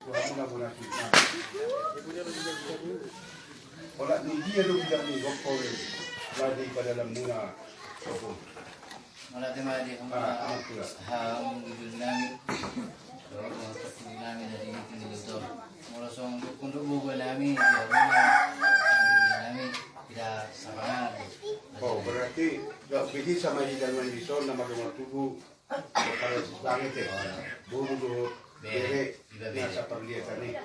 muna kita. Wala ni dia do bilang ni goppo lagi ke dalam muna. Wala din mali ang ham namin. Namin dari itu. Mula song untuk buku namin, namin tidak sama. Oh, berarti gak pilih sama di dalam risol nama rumah tubuh kalau langit ya. Buru do bere nasa perlihatkan ni.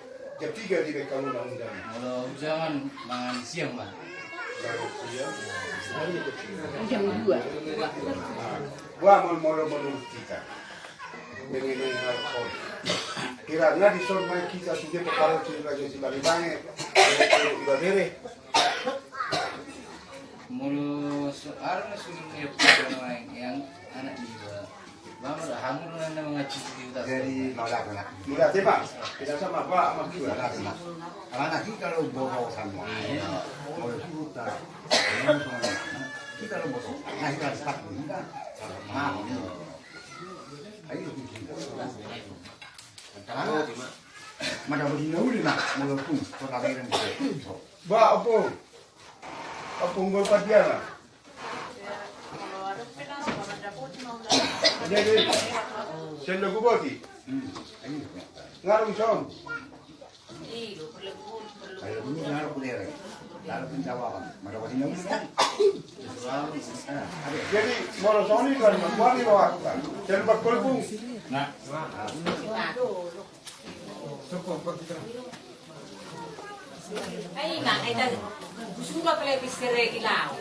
Jam 3 di kamu undang-undang. Kalau jangan mangan siang mah. Siang. Jam 2. Gua mau menurut kita. Dengan hal kiranya di sorma kita sudah perkara cerita si Balibange iba bere. Mulu soal sudah punya yang anak juga. Mama dah hamil na mga chichi udah. Jadi malah kena. Mula tema, tidak sama Pak sama Dua. Anak kita lo bohong sama. Kalau kita, kita lo bohong. Nah kita sepak kita. Maaf. Ayo kita. Karena mana boleh nauli nak melakukan perkahwinan itu. Ba apa? Apa unggul patiana? Jadi, sendo guboti. Ngarung som. Kalau ini jangan boleh. Lalu penjawaban. Mana boleh nauli kan? Jadi, morosoni kan mari bawa kan. Sendo bakul Nah. Ay nga, ay dahil gusto ko pala pisere ilaw.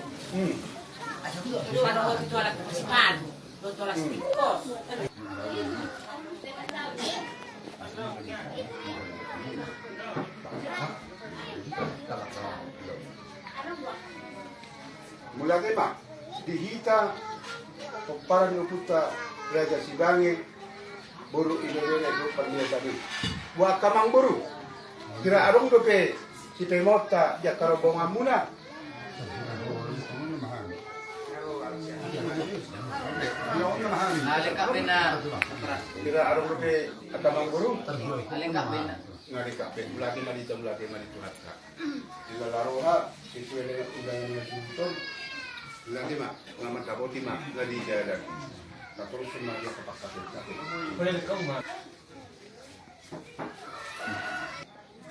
Paano ko dito alam si Pano? Doon to lang si Picos. Mula tema, dihita parang nuputa Raja Sibange buru ilere do pamilya tadi. Buat kamang buru. Kira arong dope si pemota ya karobongan muna. Alin kami na. Kira arong dope kamang buru. Alin kami na. Ngari kape mulati malita hatta. Di laroha itu ele udangan sultan. Mulati ma ngamat kaboti ma ngadi jalan. Terus semua dia kepakai. Boleh kau ma.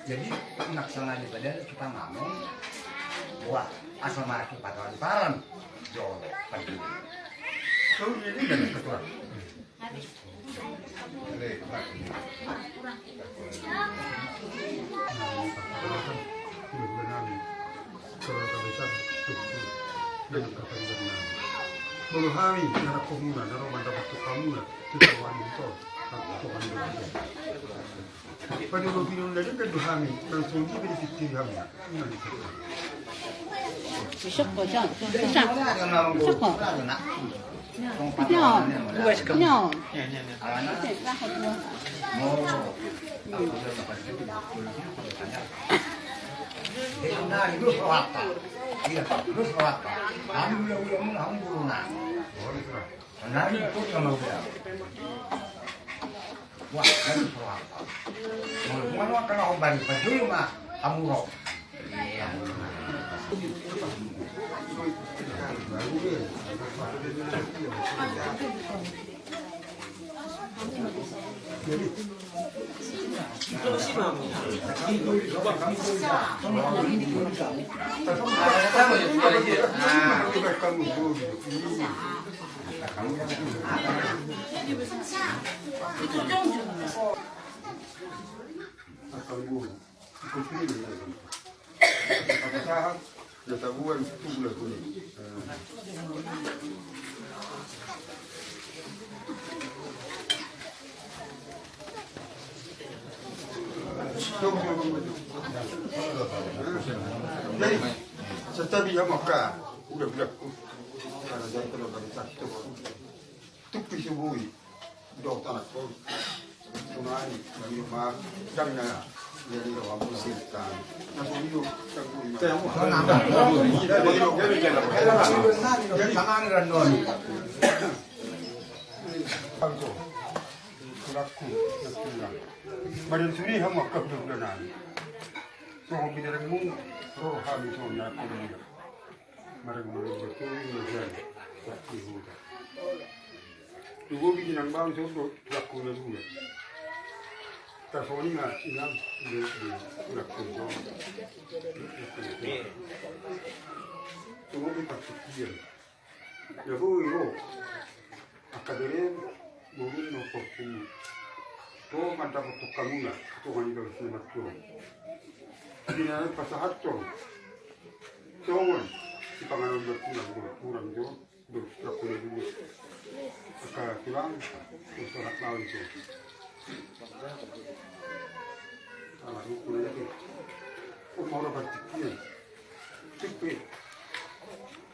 Jadi naksana di badan kita ngomong wah asal marah patahan paran jauh pagi. So ini dan ketua. Menghami nara komuna nara mandapat kamuna kita wanita atau wanita. Pada opinion lagi kan duhami langsung di berfikir kami. Besok kok jangan. Besok kok. No, no. Itu apa? Iya, terus apa? Kami ulang-ulang kamu burunan. Nah itu kalau dia. Wah, kan apa? Mana kalau obat baju mah kamu roh. Iya. Jadi, setelah dia makan, udah karena saya kalau dari satu tuk pisubui, dok tanah kau, tunai, bagi rumah, jangan jadi orang musirkan. Namun itu, Jadi tangan dan non. laku nagtulang. Marin suri hama kabduganan. So kung binarang mo, roh hami so na kuliya. Marang mo rin ito yung dyan sa ihuda. Tugobi ng bang so laku na duya. Tapos nga ilang laku so. Tugobi pagsikiyan. Lagu iro. Akaderen mungkin no kopi. To mantap untuk kamu na, to kan itu selamat tu. Dina pasahat tu. Songon si pangalan berkurang kurang tu, berkurang dulu. Maka kurang usaha lawan tu. Kalau aku lagi, umur bertikian, tipe,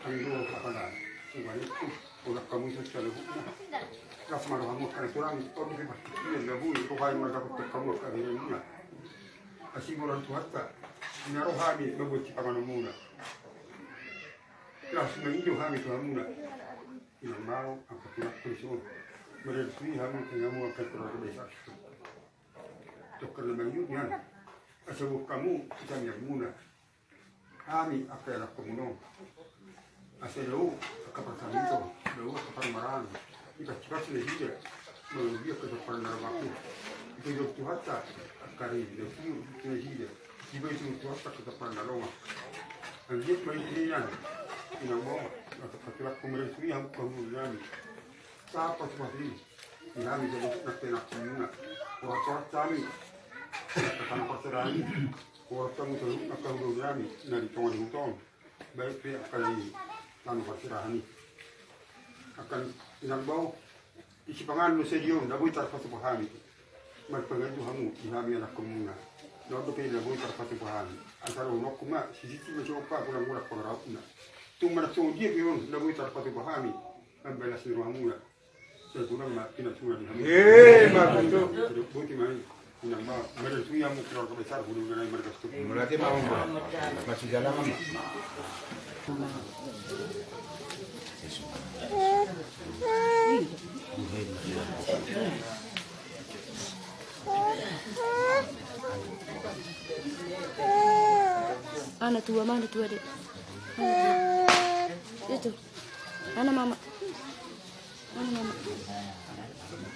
ando apa dah, semuanya udah kamu secara hukum. Kas marah kamu kan kurang, orang ni bertikian dah bui, rohai mereka betul kamu kan ini mula. Asyik orang tua tak, ni rohani membuat pangalan mula. Kelas mengidu kami tu mula. Yang mau apa tidak perlu. Mereka kami tengah mau akan terus besar. Dokter mengidu yang asal kamu kita yang mula. Kami apa yang aku mau. Asal lu kepercayaan itu, lu kepercayaan. Kita cepat saja menuju ke depan dalam waktu. Itu jauh Tuhan tak kari itu saja. Jika itu Tuhan tak ke depan dalam waktu. Anjir mainnya, ini mau atau ketika komersi yang kemudian siapa seperti ini kami jadi nak semua orang kami akan percaya orang kamu tu akan berani dari tuan tuan baik pihak kali kami percaya ini akan yang bau isi pangan sedium dah boleh terpaksa pahami mereka itu kamu kami anak komuna dah boleh dah boleh terpaksa pahami antara orang kuma sisi macam apa kurang kurang pengaruhnya tu mana tu dia pun dah boleh terpaksa pahami ambil hasil rumahmu lah saya kurang mak kena cuma di kami mak tu boleh main yang mak mereka tu yang mukra besar boleh dengan mereka tu Berarti mau masih jalan mama. Mana tua dek? Itu, mana mama?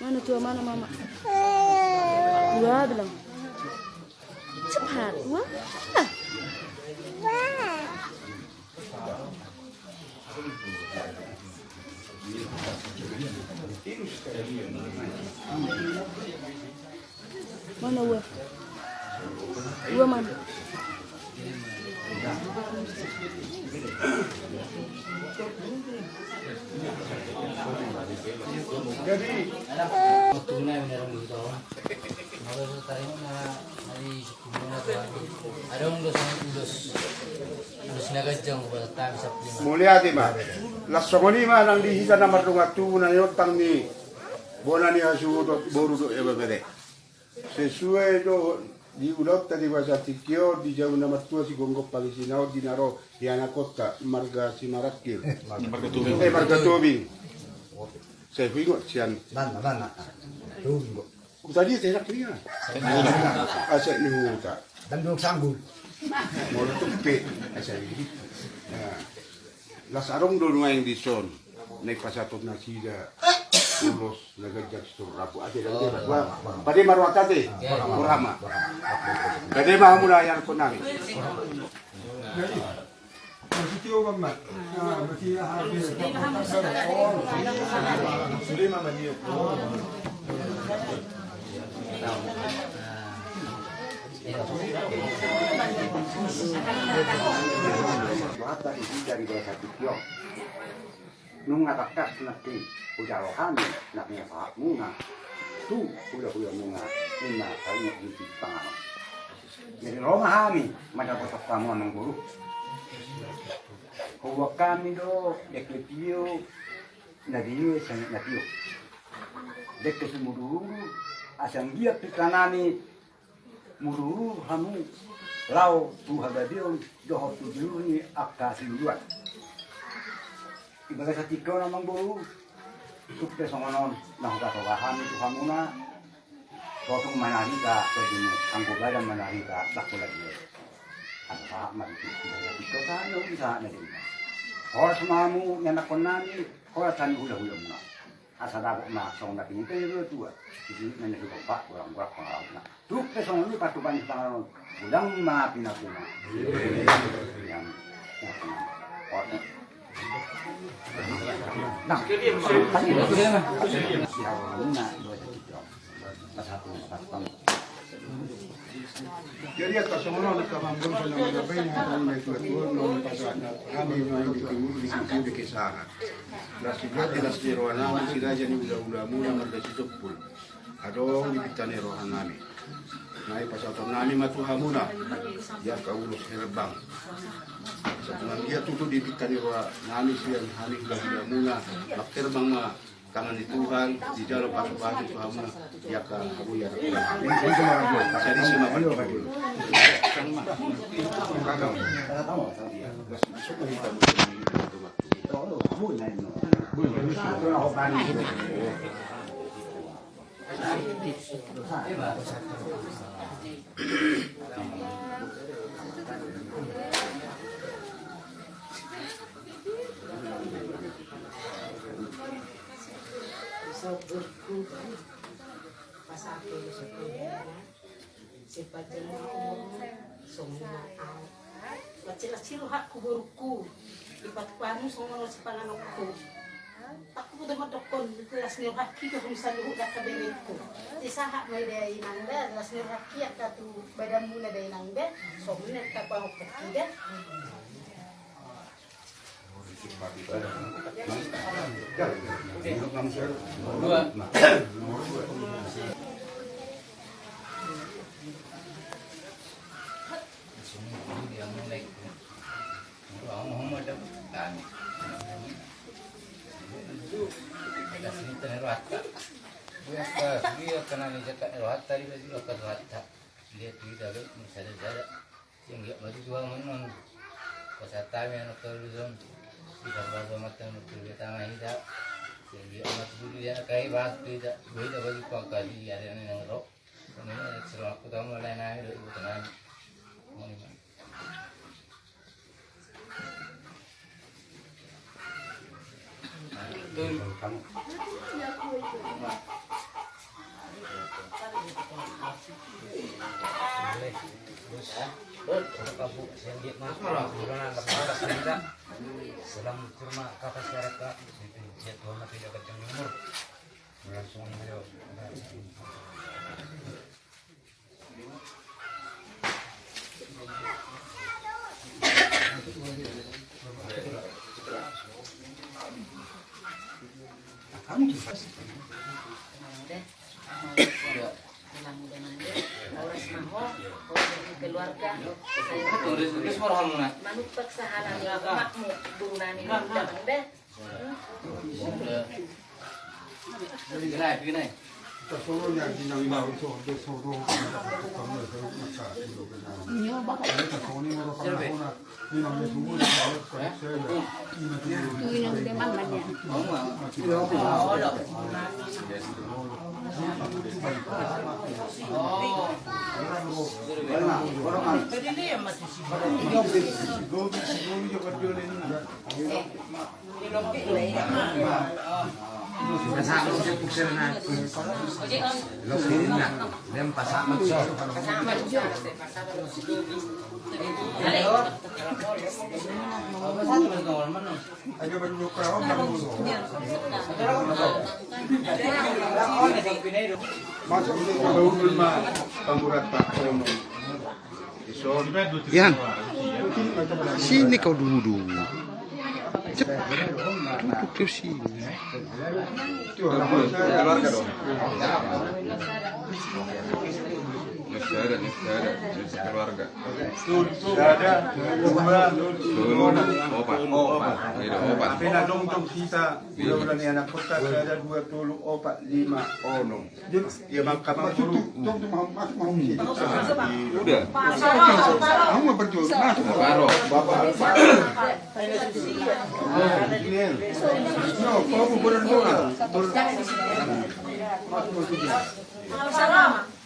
Mana tua mana mama? Dua bilang. Cepat, dua. Mana dua? Dua mana? jadi tunai menerang gitu. Kalau sekarang hari sebelumnya ada udah sinagajang buat time sabtu. mulia di mah lasongoni mah nang di hita nomor tu na yotang ni bona ni hasu do boru do ebere sesuai do di ulot tadi bahasa tikio di jauh nama tua si gonggok pagi sinau di naro di anak kota marga simarakil marga tobing saya bingung sian Mana. Tu bingung. tadi saya nak kira asyik ni huta Dan belum sanggup. mau tepet asyik ni las arong do yang di son naik pasatot nasida ulos lagajak sur rapu ate dan dia pada marwatate urama kade mah mula yang konang Masih tiup mat, masih habis. Sudah mama niup. Mata ini dari bahasa Tikio. Nung ngatakas nanti udah rohani nak nyapa muna. Tu udah muna ina kali di tangan. Jadi rohani macam apa kamu amang guru. Kau kami do dekletio nadiyo sangat nadiyo. Deket muduru asam dia pikanani muduru hamu lau tu hadadio dohot tu ni akasi luar. Ibarat ketika namang buru sukses songonon nah kata kami tu hamuna Totong manarika begini, anggo badan manarika laku lagi. Apa mati itu kan bisa nih. Orang semamu yang nak konani, orang kan udah mana. Asal aku nak song nak ini kan itu dua. Jadi mana juga pak orang orang nak. Tuh pesong ini patukan tangan ulang ma pina. Yang nah, Jadi atas semua nak kampung sana mana bayi nak itu non pasal kami yang di timur di situ di kisah. Nasibat di nasi rohana masih aja ni udah mula mereka situ pun. Adong di pitane rohana ni. Naik pasal nami matu hamuna. Ya kau urus herbang. Setelah dia tutup di pitane rohana ni siang hari udah mula nak terbang mah. Tangan di Tuhan, di dalam pasu-pasu Tuhan, ya kan, aku ya. Jadi semua betul. Berku pas aku sekolah sepanjang semua tahu kecil-kecil hak kuburku ipat panu semua sepanganku aku udah medokon kelas nirhaki ke misalnya udah kabelku isa hak medai nangda kelas nirhaki atau badan muna dai nangda somne kapang ketiga dia kena menjaga erat tadi baju akan rata dia tidak ada yang dia maju jual menon pasata yang terus tidak berapa macam kita main tidak jadi amat dulu ya kayak bahas tidak beda bagi pangkali ada yang rok ini seru aku tahu mulai naik dari tenang Dalam firma kata syarikat dia Tuhan tidak kencang umur langsung beliau kamu keluarga manut persahalan makmur bunani udah deh gini Soronya ginang ina itu de soro kamu itu maka itu benar. Iya, Bapak. Kita soni mau pernah ini namanya semua saya Itu yang gede banget ya. kasama sa pukser na lokin na dem pasama so ayo berluka orang masuk ke dalam rumah pembuat Pak Ono. Yan, sini kau dulu. Cepat, duduk ke sini. Itu keluarga dong. keluarga. Ada Opat. Tapi na dong kita bulan ni anak kota ada 24 5 onong. Dia makan dulu. Dong mau Udah. Kamu mau berjuang masuk. Karo. Bapak Alfa. No, kamu berjuang. Salam.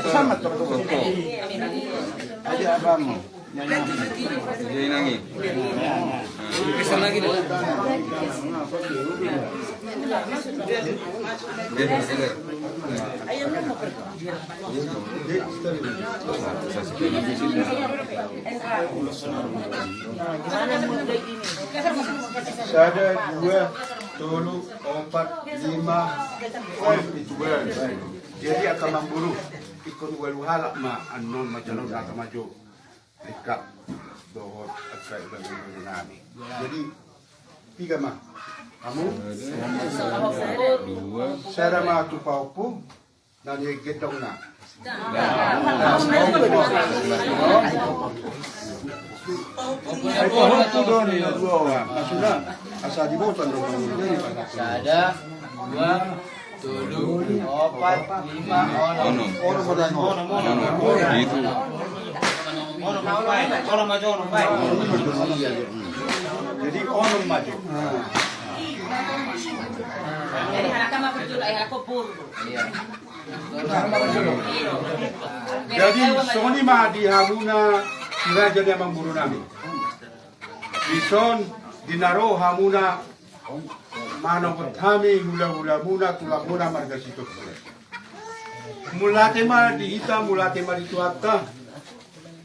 Sama tertutup. Aja abamu. Jadi nangi. Bisa lagi deh. Sada 2, 3, 4, 5, itu bulan. Jadi akan memburu ikut waluhalak ma anon majalon akan maju dekat dohor akan bagi nami. Jadi 3 mah. Kamu? Sada mah tu paupu nani gedong na. Asal di botan dong. Ada 2, 3, 4, 5, Gitu. Jadi onom maju. Jadi anak mah betul ayah aku pur. Jadi Sony mah di Hamuna sila jadi amang buru nami. Bison dinaro Hamuna mana pertami hula muna tulak muna marga situ. Mulate mah dihita mulate mah dituata.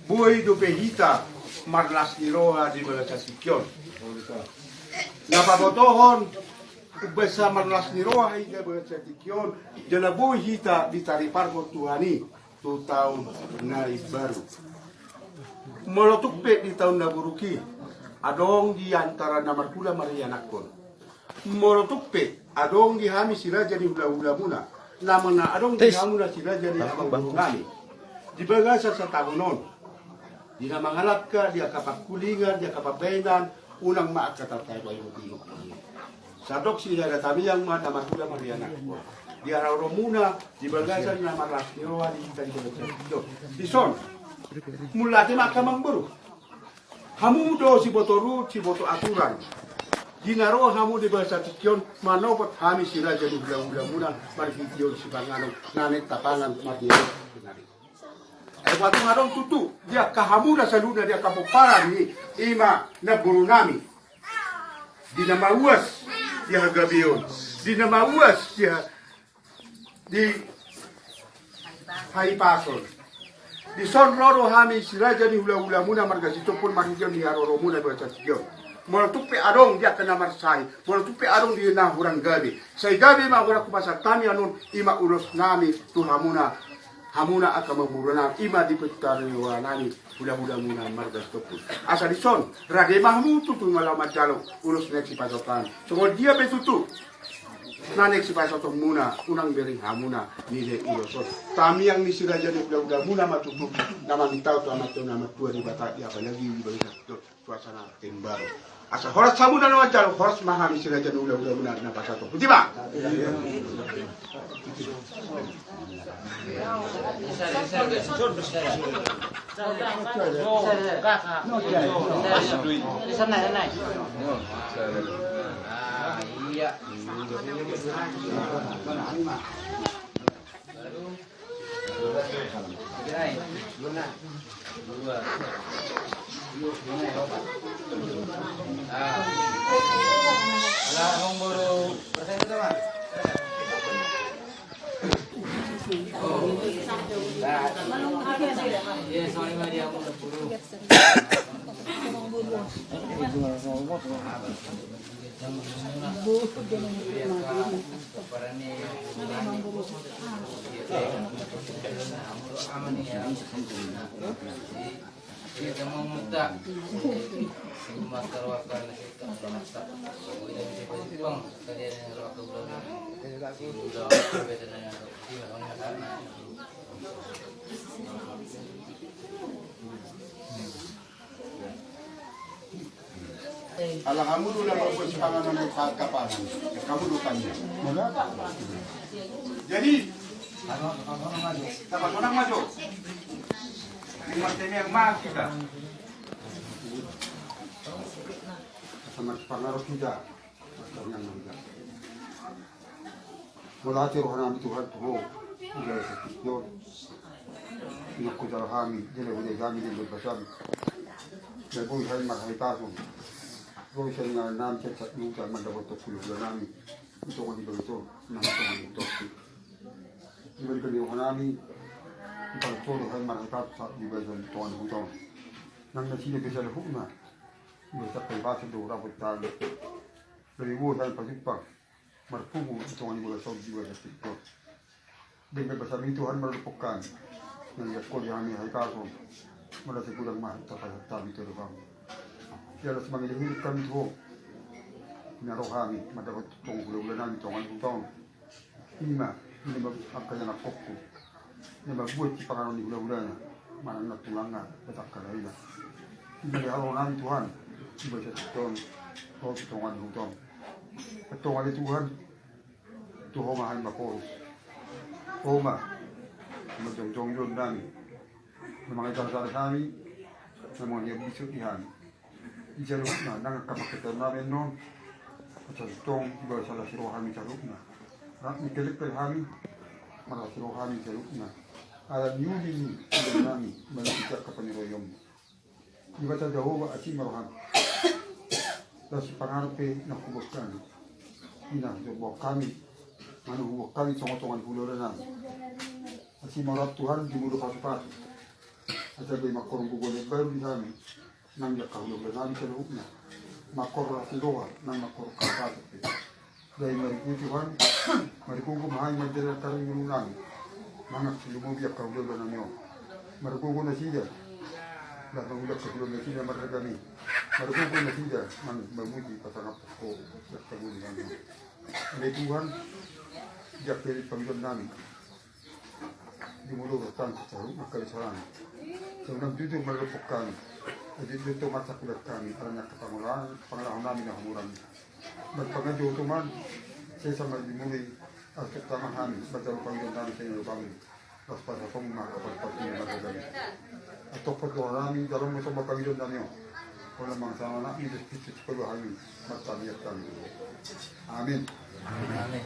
Buai do pehita marlas niroha di balasa sikyon. Napabotohon ubesa marlas niroha di balasa sikyon. Jana buai hita ditaripar ko Tuhani tu tahun nari baru. Molotukpe di tahun naburuki. Adong di antara namar kula marianakon. Molotukpe adong di hami sila jadi hula muna. Namana adong di hamuna sila jadi abang nami. Di bagasa sa tahunon. Di namangalap ka, dia kapakulingan, dia kapabenan, unang maakatatay kayo tingok. Sadok sila datami yang namar kula marianakon. Di araw muna, di bagasa na maras ni Roa di kita di bagasa. Dison, mulati makamang buru. Hamu do si botoru, si boto aturan. Dinaro hamu di bahasa Tikyon, manopot hami sila jadi hula muna, marikityon si Bangano, nanet tapangan matiyo. Waktu ngarong tutu, dia kahamu na saluna, dia kapoparan ni ima na buru nami. Di nama uas, dia gabiyon. Di nama uas, dia di Haipason. Di son roro hami sila jadi hula muna marga situ pun marikityon di aroro muna bahasa Tikyon. Molotupe adong dia kena marsai, molotupe adong dia na hurang gabi. Say gabi ma hurang kumasa tami anon ima ulos nami tu hamuna akan memuruna ima di petari nami hula muna marga stopun. Asa di son rage mahmu tu malamat jalo ulos nek si pasokan. So dia betutu. Nanek si pasokan muna unang bering hamuna nile ulos. Tami yang nisira jadi hula muna matutu nama mitau tu amat tu nama tua di bata dia apalagi di balik suasana tembaro. Asa horas samu dan wajar horas mahami sila jadi hula muna na pasato. Putih bang. Iya. Kita mau minta masker wakar kita masak. Ini bisa bang kalian yang waktu belum. Udah bedanya di mana sana. Ala kamu dulu nak bersepangan dengan kapanan, kamu dulu tanya. Jadi, dapat orang maju. Lima tem yang mah kita. sama pengaruh kita yang juga. Mulai rohani Tuhan tuh, udah sekitar. Nak kuda kami, jadi udah kami di berbesar. Dan boleh saya makai tasum. Boleh saya nganam cetak muka mendapat tukul kami. Itu orang itu, nama orang itu. Diberikan di rohani. Kalau boleh saya makai tasum di berbesar Tuhan hutang. Nang nasi di besar hukma. Besar kebas itu rabut tali. Dari buah saya pajupang. Merkubu itu orang itu besar juga itu. Dengan besar itu Tuhan melupakan. Yang kau jangan hai kasum, malah sekurang mah tak tahu itu doang. Ya harus mengirim kami tu, narohani, mata tunggu bulan tongan utang. Ini akan yang aku, ini buat ciparan di bulan mana nak tulangnya, betak kalailah. Ini haronan Tuhan, baca Tuhan, kau tongan utang. Tongan Tuhan, Tuhan mahal makos, Oma. Macam jong nami, memang itu salah kami, memang dia bisa ihan. Ijaluk na, nang kapakita namin non, macam jong iba salah siroh kami jaluk na. Rak mikelik kami, malah siroh kami jaluk na. Ada nyuli ni, iba nami, malapit ka paniroyom. Iba sa Jehovah aci marohan. Lalu si pangarap na kubos kami, ina jobok kami, anu hubok kami tongan pulau nami. Asi marat Tuhan di mulut pas-pas. Asal dia makor buku baru di sana. Nang dia kau lebih nang celuknya. Makor rasi doa, nang makor kapas. Dari mari Tuhan, mari kuku mahai menjelaskan taring gunung. Mangat silumu biak kau lebih nangyo. Mari kuku nasiya. Dah mengudak kedua nasiya mereka kami. Mari kuku nasiya, mang memuji pasangan pokok bertemu dengan. Mari Tuhan, jak dari panggilan kami. Di mulut datang secaru maka disaran. Sebelum jujur melepuk kami, jadi itu masa kulit kami karena pengalaman kami dah murah. Berpengaruh teman, saya sama dimulai aspek tangan kami, baca panggilan kami saya kami. Pas pada pemah kapal ini mereka. Atau perdoa kami dalam musim panggilan kami. Kalau mangsa anak ini sedikit perlu kami, mata niat kami. Amin. Amin.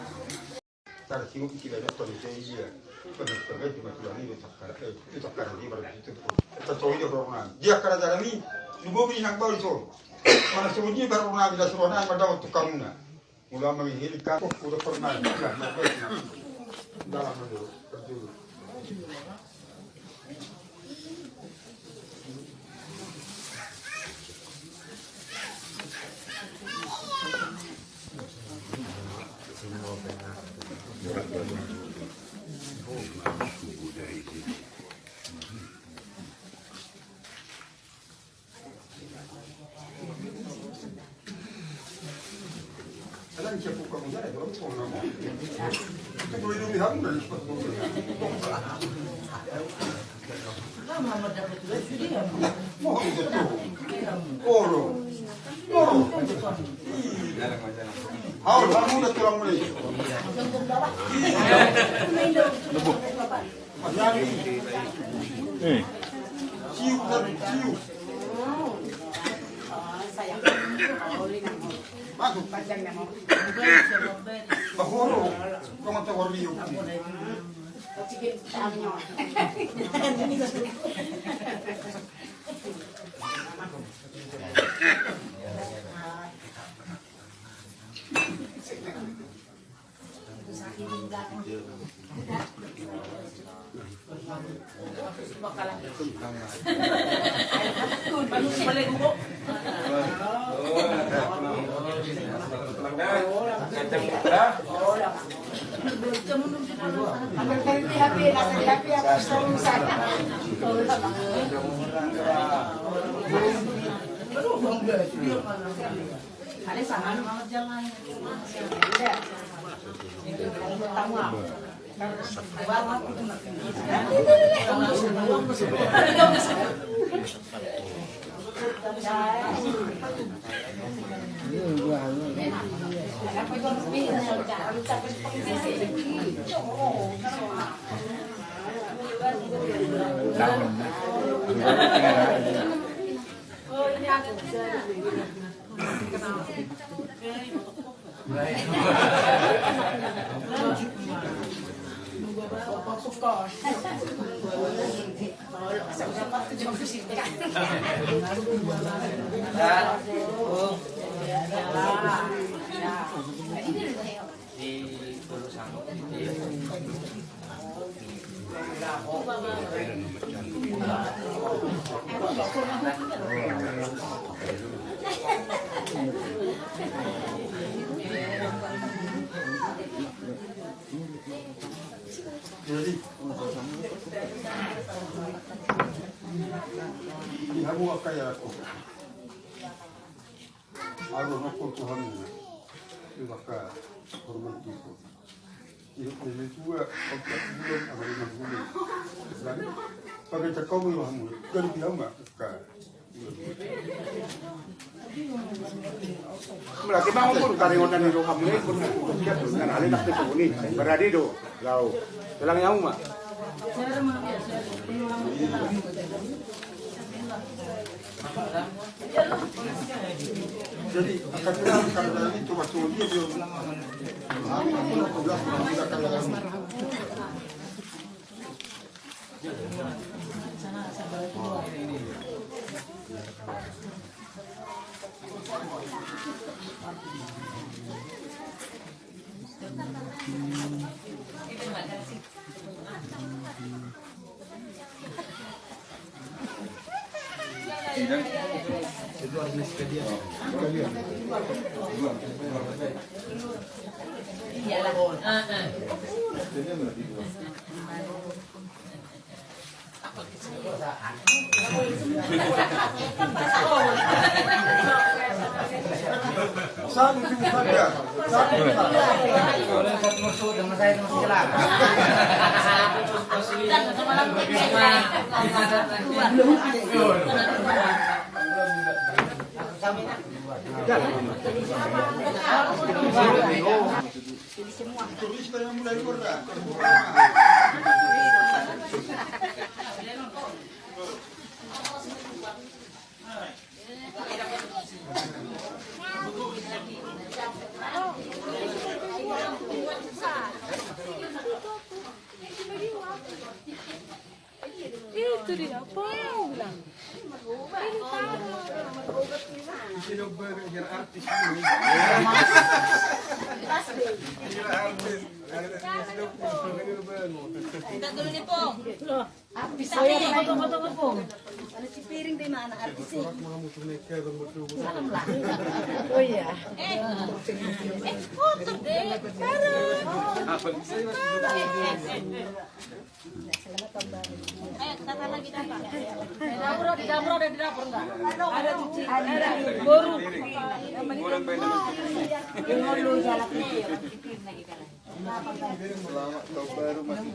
Cara singgung kita ada kondisi dia. Benar-benar cuma sudah ini itu takkan ini berarti itu. Tercoy dia berulang. Dia karena dalam ini, ibu bini nak bawa itu. Mana sebutnya berulang bila suruhan pada waktu kamu nak. Mula menghilangkan, udah pernah juga. Dalam dulu, dulu. Alam siya po kami dyan, ito po naman. Ito po yung lumihang na lipat po. Mohon ito to. Oro. Oro. Haul, haul na tulang muli. Lubog. Siu, siu. Sayang. Masuk. Bahoro, kung ang tawar niyo. Sige, saan nyo? Jadi, ini hamu kaya aku. Aku nak Tuhan ni, maka hormat itu. Ini juga otak bulan amal enam bulan. Dan pakai cakap ni hamu, kan dia mak kaya. Melaki mau pun karingonan ni roham ni pun kiat tu kan alih nak tu ni beradi do lau dalam yang mak Jadi akan bilang kalau itu waktu dia belum aku nak belas kita kalau Satu juga ada. Satu. Orang satu musuh dengan saya masih jelas. Tulis kalau mulai kurang. Itu dia apa bilang? Sino ba yung artist ni? Dulu ni Pong. Bisa Saya ni. foto-foto ke Pong. Ano si piring di mana artis eh? Oh iya. Foto deh. Ayo kita lagi dapat. Di dapur ada di dapur enggak? Ada cuci. Ada baru. Yang lu jalan ni ya, piring lagi kan. Baru masih.